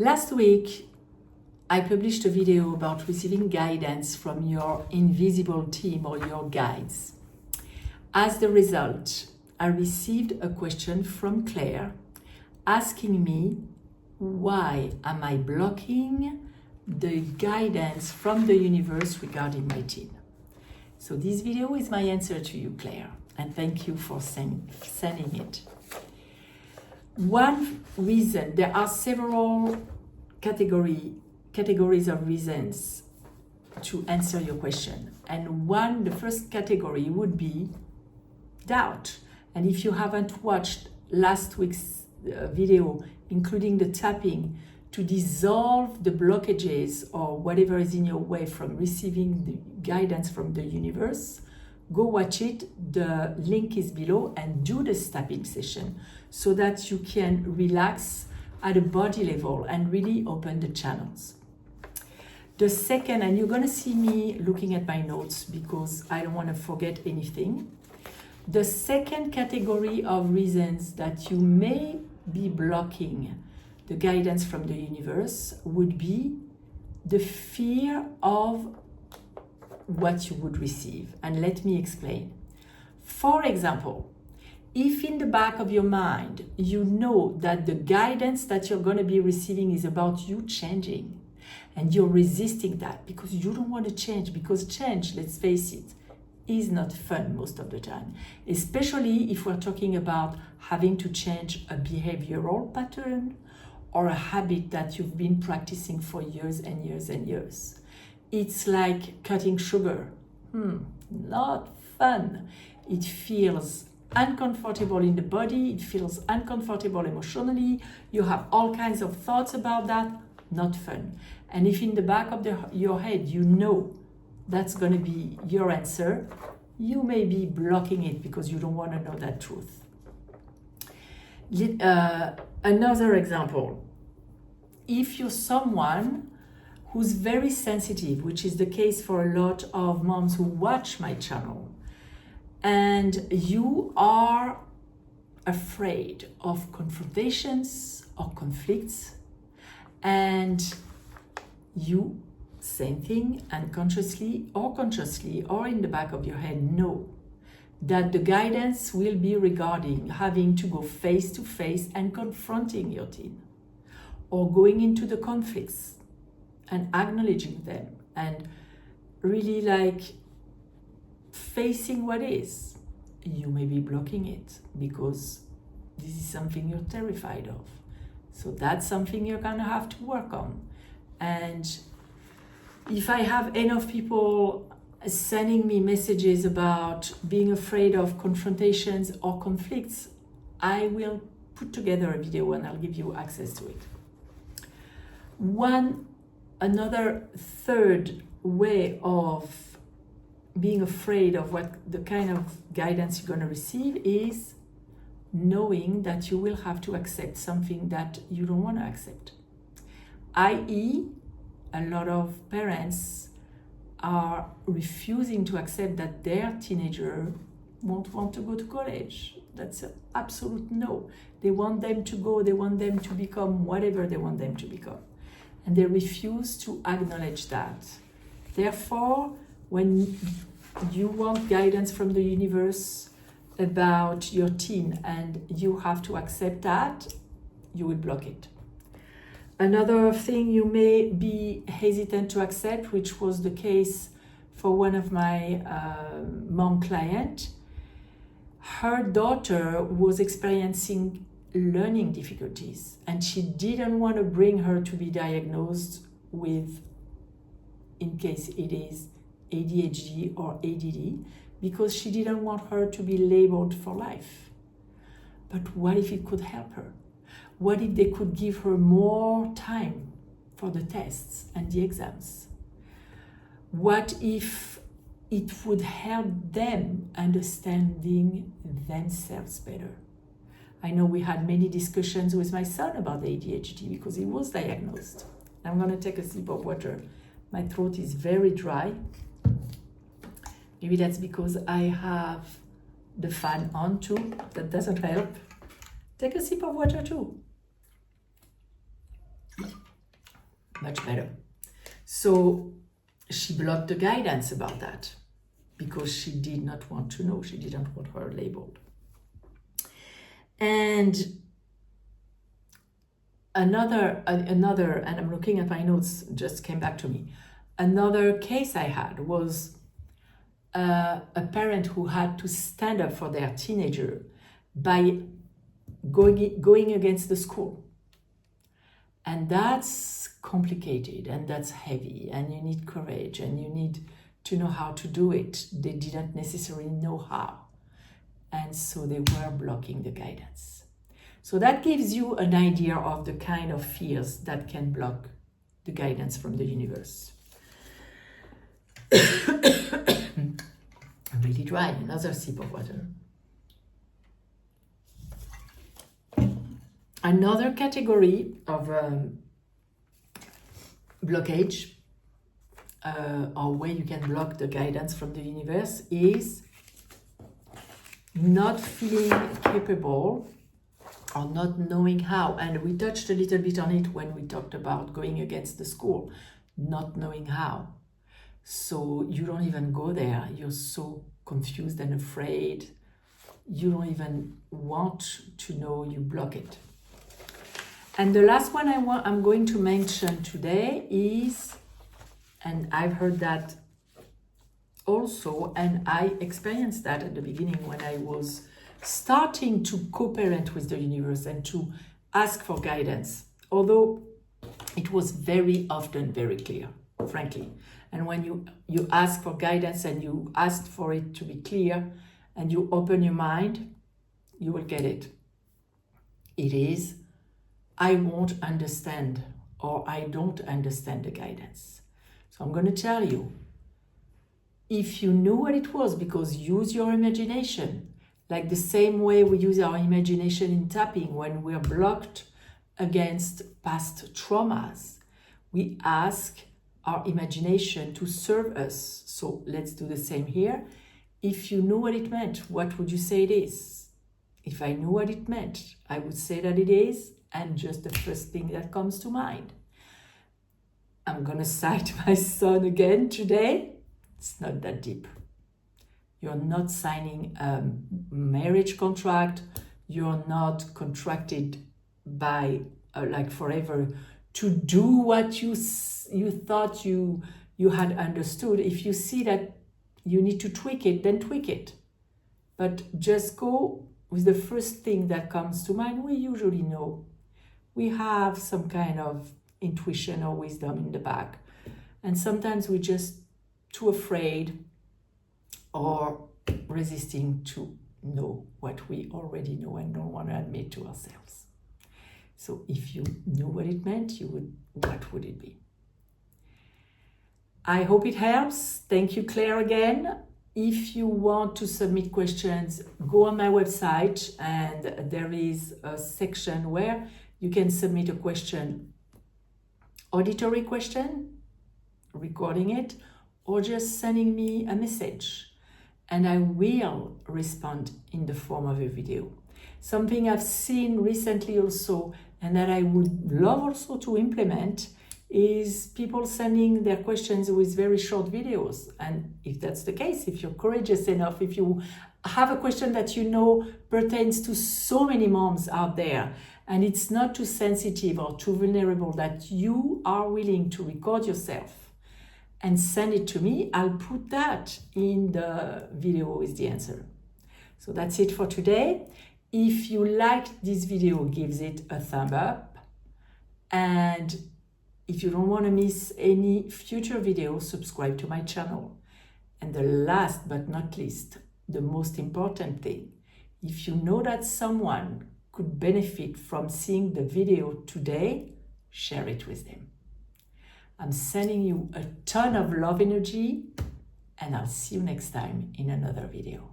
Last week, I published a video about receiving guidance from your invisible team or your guides. As the result, I received a question from Claire asking me, why am I blocking the guidance from the universe regarding my team? So this video is my answer to you, Claire, and thank you for sending it. One reason, there are several categories of reasons to answer your question. And the first category would be doubt. And if you haven't watched last week's video, including the tapping to dissolve the blockages or whatever is in your way from receiving the guidance from the universe, go watch it. The link is below, and do this tapping session so that you can relax at a body level and really open the channels. The second, and you're going to see me looking at my notes because I don't want to forget anything. The second category of reasons that you may be blocking the guidance from the universe would be the fear of what you would receive. And let me explain. For example, if in the back of your mind you know that the guidance that you're going to be receiving is about you changing, and you're resisting that because you don't want to change, because change, let's face it, is not fun most of the time, especially if we're talking about having to change a behavioral pattern or a habit that you've been practicing for years and years and years. It's like cutting sugar. Not fun. It feels uncomfortable in the body. It feels uncomfortable emotionally. You have all kinds of thoughts about that. Not fun. And if in the back of your head you know that's going to be your answer, you may be blocking it because you don't want to know that truth. Another example. If you're someone who's very sensitive, which is the case for a lot of moms who watch my channel, and you are afraid of confrontations or conflicts, and you, same thing, unconsciously or consciously or in the back of your head, know that the guidance will be regarding having to go face to face and confronting your team, or going into the conflicts and acknowledging them and really like facing what is, you may be blocking it because this is something you're terrified of. So that's something you're gonna have to work on. And if I have enough people sending me messages about being afraid of confrontations or conflicts, I will put together a video and I'll give you access to it. Another third way of being afraid of what the kind of guidance you're going to receive is knowing that you will have to accept something that you don't want to accept. i.e., a lot of parents are refusing to accept that their teenager won't want to go to college. That's an absolute no. They want them to go, they want them to become whatever they want them to become. And they refuse to acknowledge that. Therefore, when you want guidance from the universe about your teen and you have to accept that, you will block it. Another thing you may be hesitant to accept, which was the case for one of my mom client, her daughter was experiencing learning difficulties and she didn't want to bring her to be diagnosed with, in case it is ADHD or ADD, because she didn't want her to be labeled for life. But what if it could help her? What if they could give her more time for the tests and the exams? What if it would help them understanding themselves better? I know we had many discussions with my son about ADHD because he was diagnosed. I'm going to take a sip of water. My throat is very dry. Maybe that's because I have the fan on too. That doesn't help. Take a sip of water too. much better. So she blocked the guidance about that because she did not want to know. She didn't want her labeled. And another, and I'm looking at my notes, just came back to me. Another case I had was a parent who had to stand up for their teenager by going against the school. And that's complicated and that's heavy and you need courage and you need to know how to do it. They didn't necessarily know how. And so they were blocking the guidance. So that gives you an idea of the kind of fears that can block the guidance from the universe. I'm really dry. Another sip of water. Another category of blockage or way you can block the guidance from the universe is not feeling capable or not knowing how. And we touched a little bit on it when we talked about going against the school, not knowing how. So you don't even go there. You're so confused and afraid. You don't even want to know, you block it. And the last one I'm going to mention today is, and I've heard that also, and I experienced that at the beginning when I was starting to co-parent with the universe and to ask for guidance, although it was very often very clear, frankly. And when you ask for guidance and you ask for it to be clear and you open your mind, you will get it. It is, I won't understand, or I don't understand the guidance. So I'm going to tell you, if you knew what it was, because use your imagination, like the same way we use our imagination in tapping when we're blocked against past traumas. We ask our imagination to serve us. So let's do the same here. If you knew what it meant, what would you say it is? If I knew what it meant, I would say that it is, and just the first thing that comes to mind. I'm gonna cite my son again today. It's not that deep. You're not signing a marriage contract. You're not contracted by like forever to do what you thought you had understood. If you see that you need to tweak it, then tweak it. But just go with the first thing that comes to mind. We usually know. We have some kind of intuition or wisdom in the back. And sometimes we're just too afraid or resisting to know what we already know and don't want to admit to ourselves. So if you knew what it meant, what would it be? I hope it helps. Thank you, Claire, again. If you want to submit questions, go on my website and there is a section where you can submit a question, auditory question, recording it, or just sending me a message. And I will respond in the form of a video. Something I've seen recently also, and that I would love also to implement, is people sending their questions with very short videos. And if that's the case, if you're courageous enough, if you have a question that you know pertains to so many moms out there, and it's not too sensitive or too vulnerable, that you are willing to record yourself and send it to me, I'll put that in the video with the answer. So that's it for today. If you liked this video, give it a thumb up. And if you don't want to miss any future videos, subscribe to my channel. And the last but not least, the most important thing, if you know that someone could benefit from seeing the video today, share it with them. I'm sending you a ton of love energy, and I'll see you next time in another video.